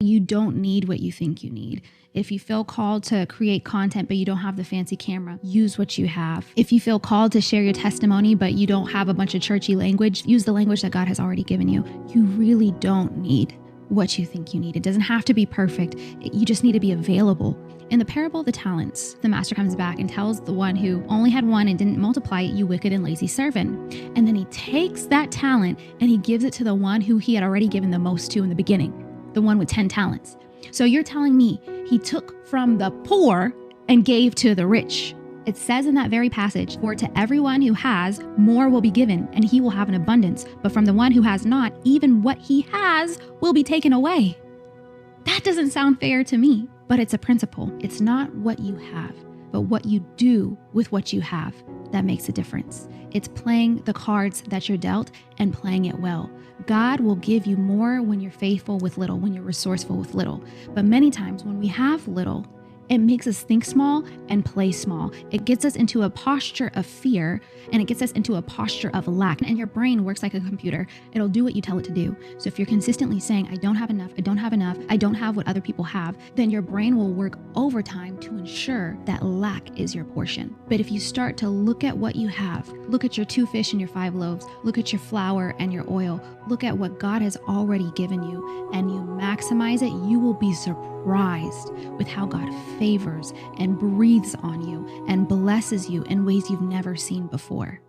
You don't need what you think you need. If you feel called to create content, but you don't have the fancy camera, use what you have. If you feel called to share your testimony, but you don't have a bunch of churchy language, use the language that God has already given you. You really don't need what you think you need. It doesn't have to be perfect. You just need to be available. In the parable of the talents, the master comes back and tells the one who only had one and didn't multiply it, "You wicked and lazy servant." And then he takes that talent and he gives it to the one who he had already given the most to in the beginning, the one with 10 talents. So you're telling me he took from the poor and gave to the rich. It says in that very passage, "For to everyone who has, more will be given, and he will have an abundance. But from the one who has not, even what he has will be taken away." That doesn't sound fair to me, but it's a principle. It's not what you have, but what you do with what you have that makes a difference. It's playing the cards that you're dealt and playing it well. God will give you more when you're faithful with little, when you're resourceful with little. But many times when we have little, it makes us think small and play small. It gets us into a posture of fear, and it gets us into a posture of lack. And your brain works like a computer. It'll do what you tell it to do. So if you're consistently saying, "I don't have enough, I don't have enough, I don't have what other people have," then your brain will work overtime to ensure that lack is your portion. But if you start to look at what you have, look at your 2 fish and your 5 loaves, look at your flour and your oil, look at what God has already given you, and you maximize it, you will be surprised with how God favors and breathes on you and blesses you in ways you've never seen before.